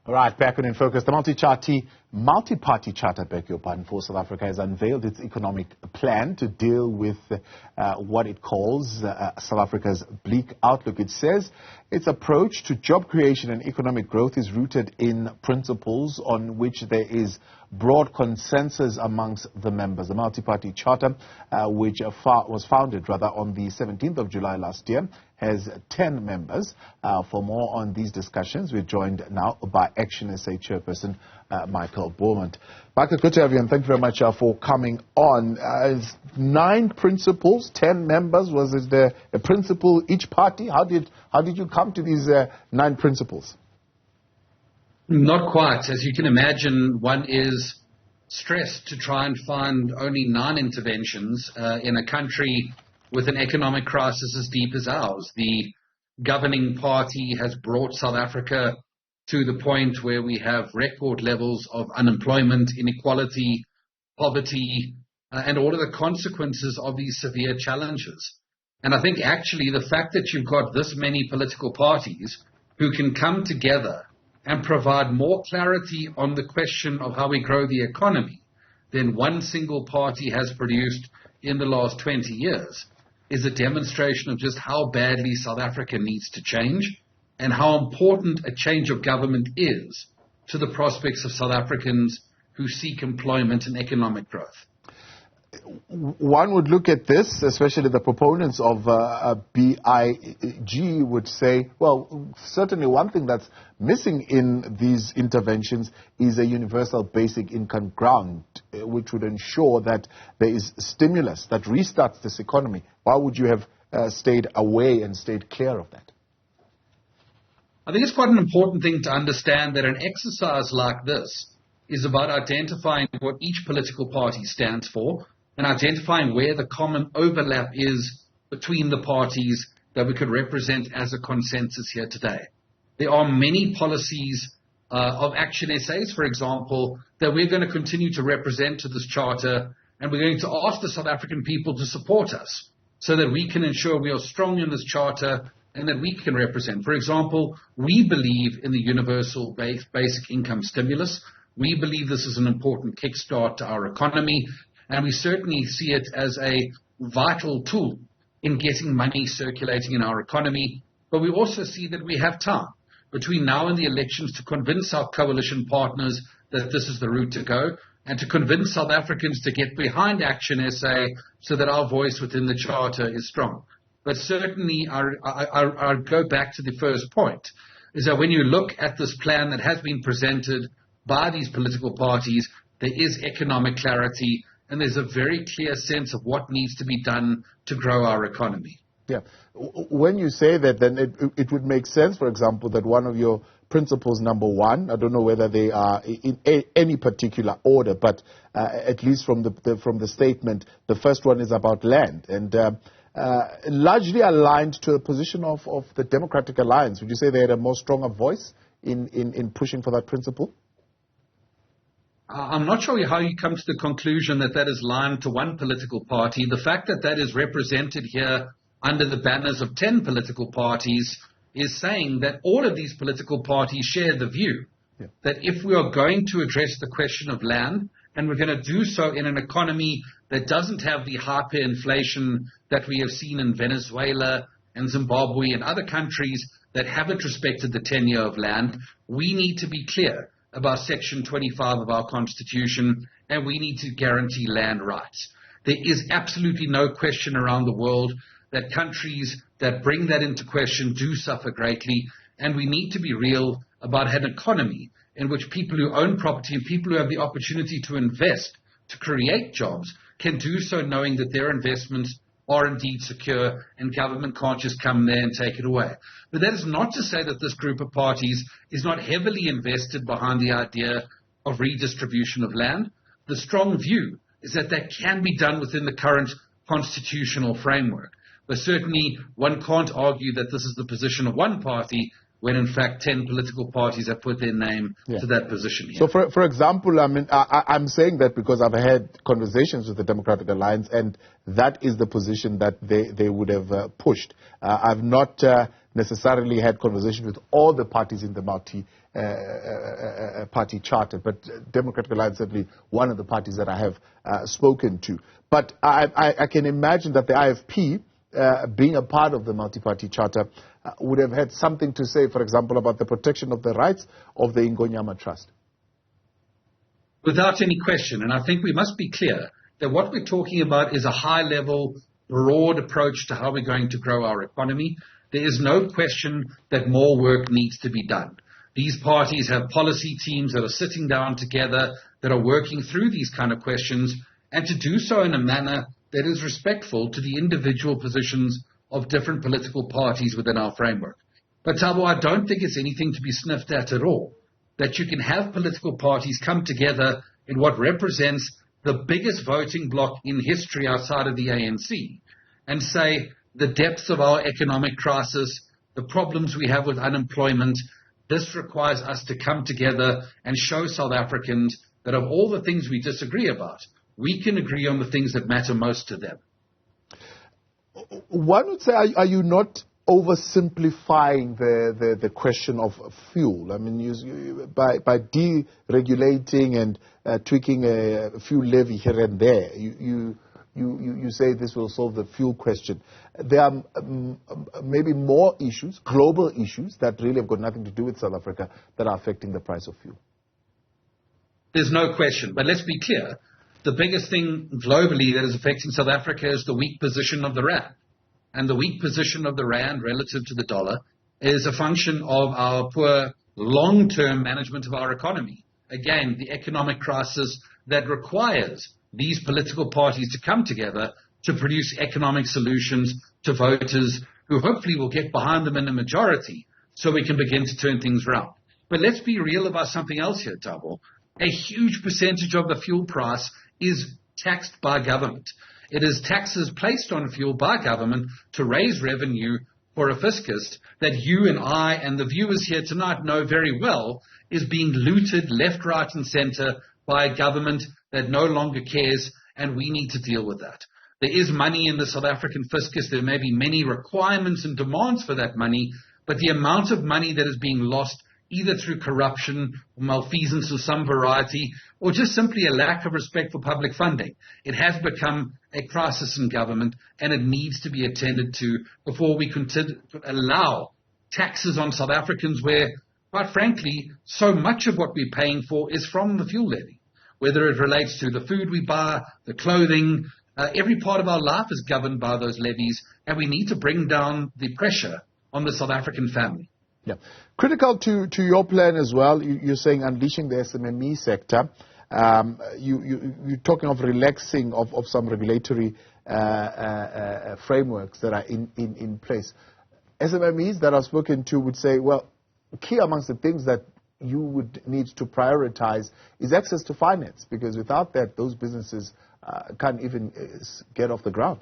All right, back on In Focus. The multi-party charter, for South Africa has unveiled its economic plan to deal with what it calls South Africa's bleak outlook. It says its approach to job creation and economic growth is rooted in principles on which there is broad consensus amongst the members. The multi-party charter, which was founded on the 17th of July last year, has 10 members. For more on these discussions, we're joined now by ActionSA chairperson Michael Beaumont. Michael, good to have you, and thank you very much for coming on. 9 principles, 10 members. Was it a principle each party? How did you come to these 9 principles? Not quite. As you can imagine, one is stressed to try and find only 9 interventions in a country with an economic crisis as deep as ours. The governing party has brought South Africa to the point where we have record levels of unemployment, inequality, poverty, and all of the consequences of these severe challenges. And I think actually the fact that you've got this many political parties who can come together and provide more clarity on the question of how we grow the economy than one single party has produced in the last 20 years is a demonstration of just how badly South Africa needs to change and how important a change of government is to the prospects of South Africans who seek employment and economic growth. One would look at this, especially the proponents of BIG would say, well, certainly one thing that's missing in these interventions is a universal basic income grant, which would ensure that there is stimulus that restarts this economy. Why would you have stayed away and stayed clear of that? I think it's quite an important thing to understand that an exercise like this is about identifying what each political party stands for and identifying where the common overlap is between the parties that we could represent as a consensus here today. There are many policies of ActionSA's, for example, that we're going to continue to represent to this charter, and we're going to ask the South African people to support us so that we can ensure we are strong in this charter and that we can represent. For example, we believe in the universal basic income stimulus. We believe this is an important kickstart to our economy, and we certainly see it as a vital tool in getting money circulating in our economy. But we also see that we have time between now and the elections to convince our coalition partners that this is the route to go and to convince South Africans to get behind ActionSA so that our voice within the charter is strong. But certainly, I go back to the first point, is that when you look at this plan that has been presented by these political parties, there is economic clarity and there's a very clear sense of what needs to be done to grow our economy. Yeah. When you say that, then it would make sense, for example, that one of your principles, number 1, I don't know whether they are in any particular order, but at least from the statement, the first one is about land, and largely aligned to the position of the Democratic Alliance. Would you say they had a more stronger voice in pushing for that principle? I'm not sure how you come to the conclusion that that is aligned to one political party. The fact that that is represented here under the banners of 10 political parties is saying that all of these political parties share the view that if we are going to address the question of land, and we're going to do so in an economy that doesn't have the hyperinflation that we have seen in Venezuela and Zimbabwe and other countries that haven't respected the tenure of land, we need to be clear about Section 25 of our Constitution, and we need to guarantee land rights. There is absolutely no question around the world that countries that bring that into question do suffer greatly, and we need to be real about an economy in which people who own property and people who have the opportunity to invest, to create jobs, can do so knowing that their investments are indeed secure and government can't just come there and take it away. But that is not to say that this group of parties is not heavily invested behind the idea of redistribution of land. The strong view is that that can be done within the current constitutional framework. But certainly one can't argue that this is the position of one party when in fact 10 political parties have put their name to that position here. So for example, I mean, I'm saying that because I've had conversations with the Democratic Alliance, and that is the position that they would have pushed. I've not necessarily had conversations with all the parties in the party charter, but Democratic Alliance certainly one of the parties that I have spoken to. But I can imagine that the IFP, being a part of the multi-party charter, would have had something to say, for example, about the protection of the rights of the Ingonyama Trust. Without any question, and I think we must be clear that what we're talking about is a high-level, broad approach to how we're going to grow our economy. There is no question that more work needs to be done. These parties have policy teams that are sitting down together, that are working through these kind of questions, and to do so in a manner that is respectful to the individual positions of different political parties within our framework. But Thabo, I don't think it's anything to be sniffed at all, that you can have political parties come together in what represents the biggest voting bloc in history outside of the ANC and say the depths of our economic crisis, the problems we have with unemployment, this requires us to come together and show South Africans that of all the things we disagree about, we can agree on the things that matter most to them. One would say, are you not oversimplifying the question of fuel? I mean, by deregulating and tweaking a fuel levy here and there, you say this will solve the fuel question. There are maybe more issues, global issues, that really have got nothing to do with South Africa that are affecting the price of fuel. There's no question. But let's be clear. The biggest thing globally that is affecting South Africa is the weak position of the rand. And the weak position of the rand relative to the dollar is a function of our poor long-term management of our economy. Again, the economic crisis that requires these political parties to come together to produce economic solutions to voters who hopefully will get behind them in a majority so we can begin to turn things around. But let's be real about something else here, Thabo. A huge percentage of the fuel price is taxed by government. It is taxes placed on fuel by government to raise revenue for a fiscus that you and I and the viewers here tonight know very well is being looted left, right and center by a government that no longer cares, and we need to deal with that. There is money in the South African fiscus. There may be many requirements and demands for that money, but the amount of money that is being lost either through corruption, or malfeasance of some variety, or just simply a lack of respect for public funding. It has become a crisis in government, and it needs to be attended to before we allow taxes on South Africans where, quite frankly, so much of what we're paying for is from the fuel levy. Whether it relates to the food we buy, the clothing, every part of our life is governed by those levies, and we need to bring down the pressure on the South African family. Yeah. Critical to your plan as well, you're saying unleashing the SMME sector. You're talking of relaxing of some regulatory frameworks that are in place. SMMEs that I've spoken to would say, well, key amongst the things that you would need to prioritize is access to finance, because without that, those businesses can't even get off the ground.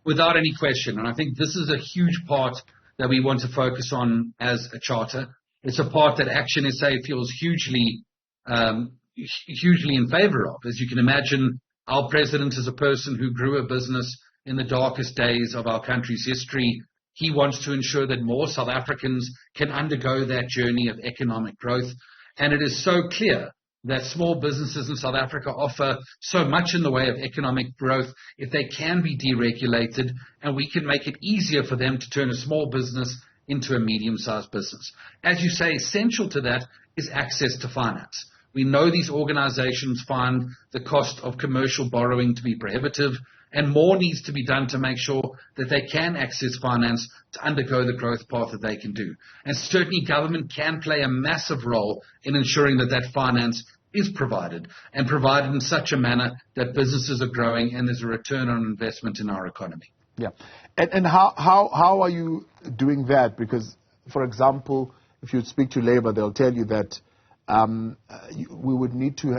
Without any question, and I think this is a huge part that we want to focus on as a charter. It's a part that ActionSA feels hugely in favor of. As you can imagine, our president is a person who grew a business in the darkest days of our country's history. He wants to ensure that more South Africans can undergo that journey of economic growth. And it is so clear that small businesses in South Africa offer so much in the way of economic growth if they can be deregulated, and we can make it easier for them to turn a small business into a medium-sized business. As you say, essential to that is access to finance. We know these organizations find the cost of commercial borrowing to be prohibitive, and more needs to be done to make sure that they can access finance to undergo the growth path that they can do. And certainly government can play a massive role in ensuring that that finance is provided, and provided in such a manner that businesses are growing and there's a return on investment in our economy. Yeah. And how are you doing that? Because, for example, if you speak to Labour, they'll tell you that we would need to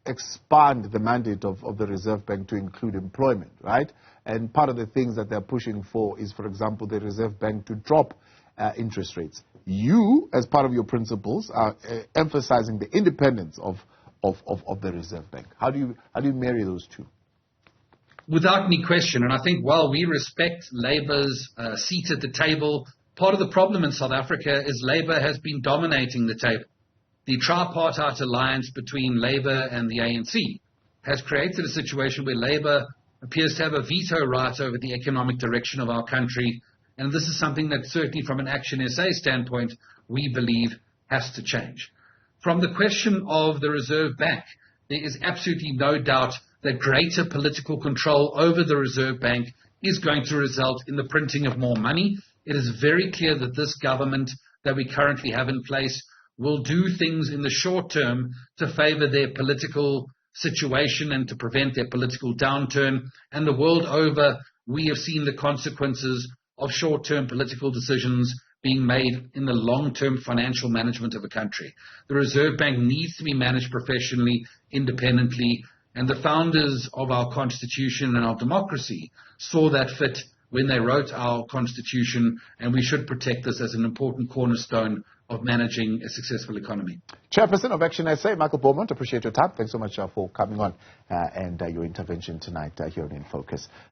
expand the mandate of the Reserve Bank to include employment, right? And part of the things that they're pushing for is, for example, the Reserve Bank to drop interest rates. You, as part of your principles, are emphasizing the independence of the Reserve Bank. How do you marry those two? Without any question, and I think while we respect Labour's seat at the table, Part of the problem in South Africa is Labour has been dominating the table. The tripartite alliance between Labour and the ANC has created a situation where Labour appears to have a veto right over the economic direction of our country, and this is something that certainly from an ActionSA standpoint we believe has to change. From the question of the Reserve Bank, there is absolutely no doubt that greater political control over the Reserve Bank is going to result in the printing of more money. It is very clear that this government that we currently have in place will do things in the short term to favor their political situation and to prevent their political downturn. And the world over, we have seen the consequences of short-term political decisions being made in the long-term financial management of a country. The Reserve Bank needs to be managed professionally, independently, and the founders of our Constitution and our democracy saw that fit when they wrote our Constitution, and we should protect this as an important cornerstone of managing a successful economy. Chairperson of ActionSA, Michael Beaumont, appreciate your time. Thanks so much for coming on and your intervention tonight here in Focus.